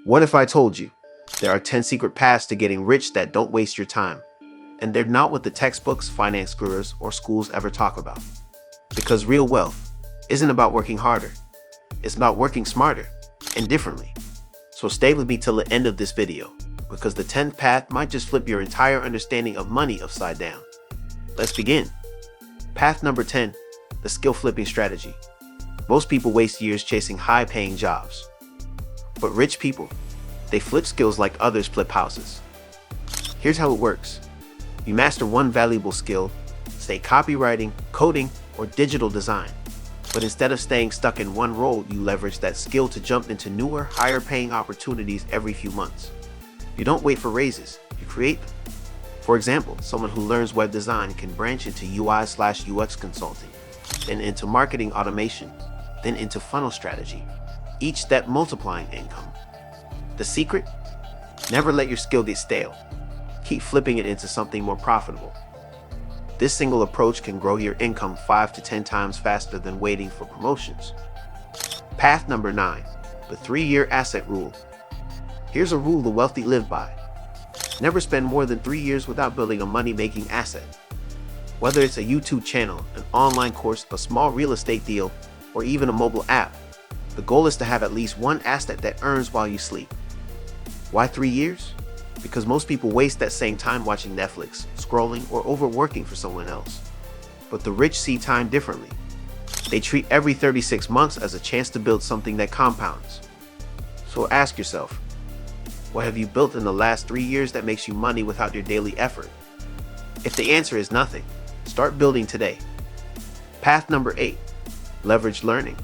What if I told you there are 10 secret paths to getting rich that don't waste your time? And they're not what the textbooks, finance gurus, or schools ever talk about. Because real wealth isn't about working harder, it's about working smarter and differently. So stay with me till the end of this video, because the 10th path might just flip your entire understanding of money upside down. Let's begin. Path number 10, the skill flipping strategy. Most people waste years chasing high-paying jobs. But rich people, they flip skills like others flip houses. Here's how it works. You master one valuable skill, say copywriting, coding, or digital design. But instead of staying stuck in one role, you leverage that skill to jump into newer, higher-paying opportunities every few months. You don't wait for raises, you create them. For example, someone who learns web design can branch into UI/UX consulting, then into marketing automation, then into funnel strategy, each step multiplying income. The secret? Never let your skill get stale. Keep flipping it into something more profitable. This single approach can grow your income 5 to 10 times faster than waiting for promotions. Path number 9, the 3-year asset rule. Here's a rule the wealthy live by. Never spend more than 3 years without building a money-making asset. Whether it's a YouTube channel, an online course, a small real estate deal, or even a mobile app, the goal is to have at least one asset that earns while you sleep. Why 3 years? Because most people waste that same time watching Netflix, scrolling, or overworking for someone else. But the rich see time differently. They treat every 36 months as a chance to build something that compounds. So ask yourself, what have you built in the last 3 years that makes you money without your daily effort? If the answer is nothing, start building today. Path number 8, leverage learning.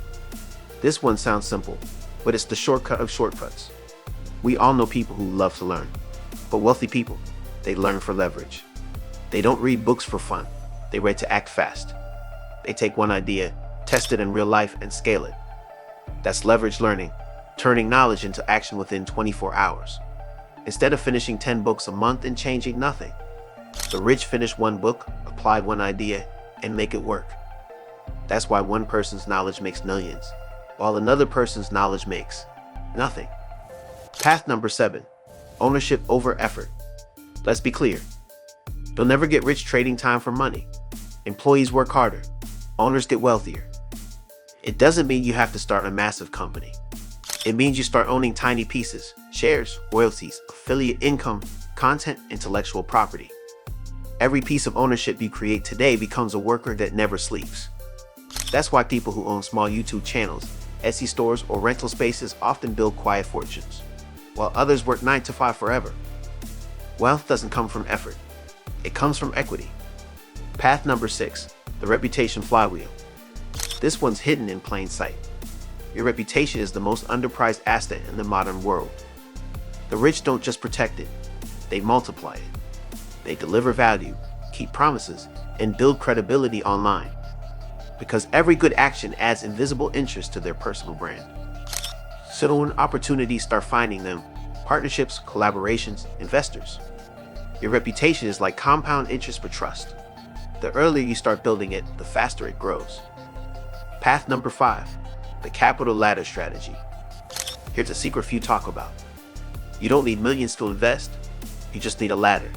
This one sounds simple, but it's the shortcut of shortcuts. We all know people who love to learn, but wealthy people, they learn for leverage. They don't read books for fun, they read to act fast. They take one idea, test it in real life, and scale it. That's leverage learning, turning knowledge into action within 24 hours. Instead of finishing 10 books a month and changing nothing, the rich finish one book, apply one idea, and make it work. That's why one person's knowledge makes millions, while another person's knowledge makes nothing. Path number 7, ownership over effort. Let's be clear. You'll never get rich trading time for money. Employees work harder. Owners get wealthier. It doesn't mean you have to start a massive company. It means you start owning tiny pieces, shares, royalties, affiliate income, content, intellectual property. Every piece of ownership you create today becomes a worker that never sleeps. That's why people who own small YouTube channels, Etsy stores, or rental spaces often build quiet fortunes, while others work 9 to 5 forever. Wealth doesn't come from effort. It comes from equity. Path number 6, the reputation flywheel. This one's hidden in plain sight. Your reputation is the most underprized asset in the modern world. The rich don't just protect it, they multiply it. They deliver value, keep promises, and build credibility online. Because every good action adds invisible interest to their personal brand. So when opportunities start finding them, partnerships, collaborations, investors, your reputation is like compound interest for trust. The earlier you start building it, the faster it grows. Path number 5, the capital ladder strategy. Here's a secret few talk about. You don't need millions to invest, you just need a ladder.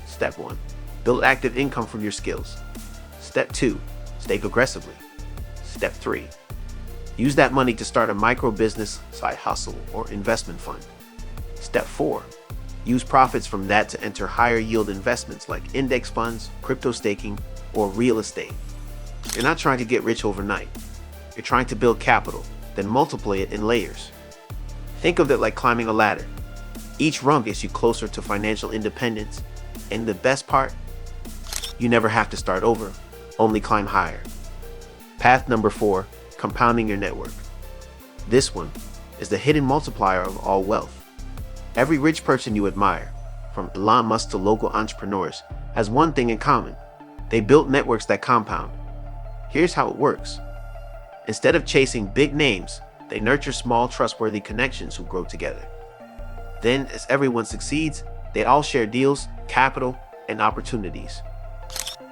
Step 1, build active income from your skills. Step 2, stake aggressively. Step 3, use that money to start a micro business, side hustle, or investment fund. Step 4, use profits from that to enter higher yield investments like index funds, crypto staking, or real estate. You're not trying to get rich overnight. You're trying to build capital, then multiply it in layers. Think of it like climbing a ladder. Each rung gets you closer to financial independence, and the best part, you never have to start over, only climb higher. Path number 4, compounding your network. This one is the hidden multiplier of all wealth. Every rich person you admire, from Elon Musk to local entrepreneurs, has one thing in common. They built networks that compound. Here's how it works. Instead of chasing big names, they nurture small, trustworthy connections who grow together. Then, as everyone succeeds, they all share deals, capital, and opportunities.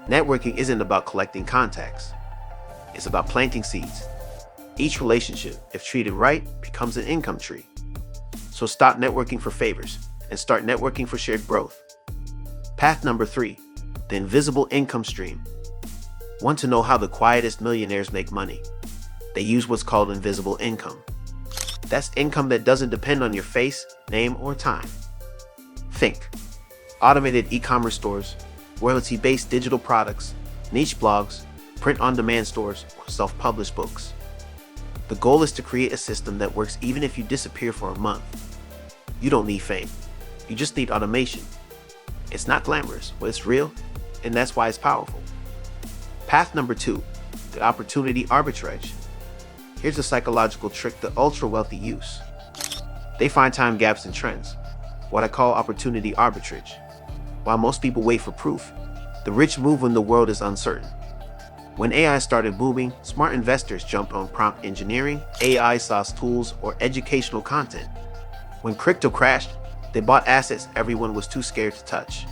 Networking isn't about collecting contacts. It's about planting seeds. Each relationship, if treated right, becomes an income tree. So stop networking for favors and start networking for shared growth. Path number 3, the invisible income stream. Want to know how the quietest millionaires make money? They use what's called invisible income. That's income that doesn't depend on your face, name, or time. Think automated e-commerce stores, royalty-based digital products, niche blogs, print-on-demand stores, or self-published books. The goal is to create a system that works even if you disappear for a month. You don't need fame. You just need automation. It's not glamorous, but it's real, and that's why it's powerful. Path number 2, the opportunity arbitrage. Here's a psychological trick the ultra-wealthy use. They find time gaps in trends, what I call opportunity arbitrage. While most people wait for proof, the rich move when the world is uncertain. When AI started booming, smart investors jumped on prompt engineering, AI SaaS tools, or educational content. When crypto crashed, they bought assets everyone was too scared to touch.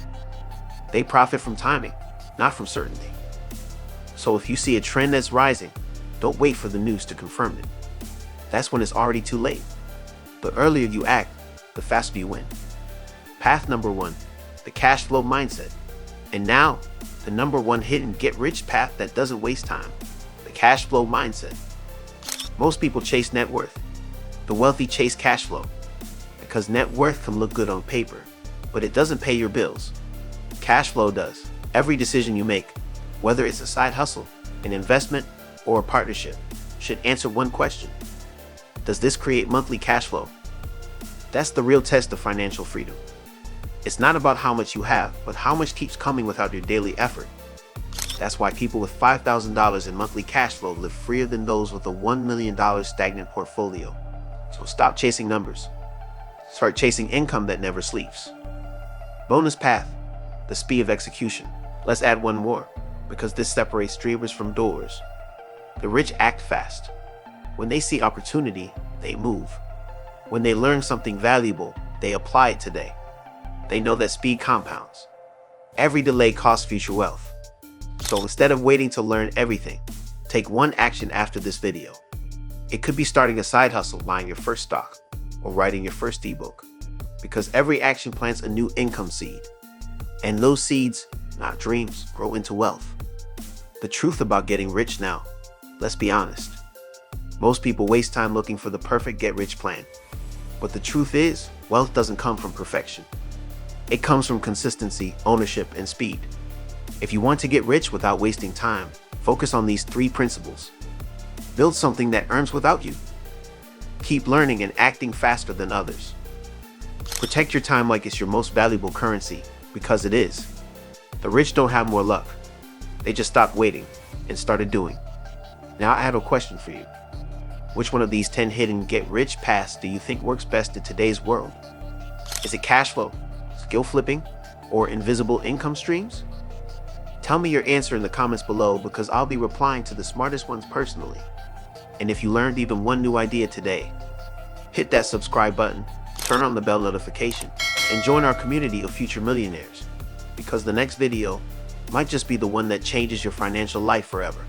They profit from timing, not from certainty. So if you see a trend that's rising, don't wait for the news to confirm it. That's when it's already too late. The earlier you act, the faster you win. Path number 1, the cash flow mindset. And now, the number 1 hidden get-rich path that doesn't waste time, the cash flow mindset. Most people chase net worth. The wealthy chase cash flow. Because net worth can look good on paper, but it doesn't pay your bills. Cash flow does. Every decision you make, whether it's a side hustle, an investment, or a partnership, should answer one question. Does this create monthly cash flow? That's the real test of financial freedom. It's not about how much you have, but how much keeps coming without your daily effort. That's why people with $5,000 in monthly cash flow live freer than those with a $1 million stagnant portfolio. So stop chasing numbers. Start chasing income that never sleeps. Bonus path, the speed of execution. Let's add one more, because this separates dreamers from doers. The rich act fast. When they see opportunity, they move. When they learn something valuable, they apply it today. They know that speed compounds. Every delay costs future wealth. So instead of waiting to learn everything, take one action after this video. It could be starting a side hustle, buying your first stock, or writing your first ebook. Because every action plants a new income seed. And those seeds, not dreams, grow into wealth. The truth about getting rich now, let's be honest. Most people waste time looking for the perfect get-rich plan. But the truth is, wealth doesn't come from perfection. It comes from consistency, ownership, and speed. If you want to get rich without wasting time, focus on these 3 principles. Build something that earns without you. Keep learning and acting faster than others. Protect your time like it's your most valuable currency, because it is. The rich don't have more luck. They just stopped waiting and started doing. Now I have a question for you. Which one of these 10 hidden get-rich paths do you think works best in today's world? Is it cash flow, skill flipping, or invisible income streams? Tell me your answer in the comments below, because I'll be replying to the smartest ones personally. And if you learned even one new idea today, hit that subscribe button, turn on the bell notification, and join our community of future millionaires. Because the next video might just be the one that changes your financial life forever.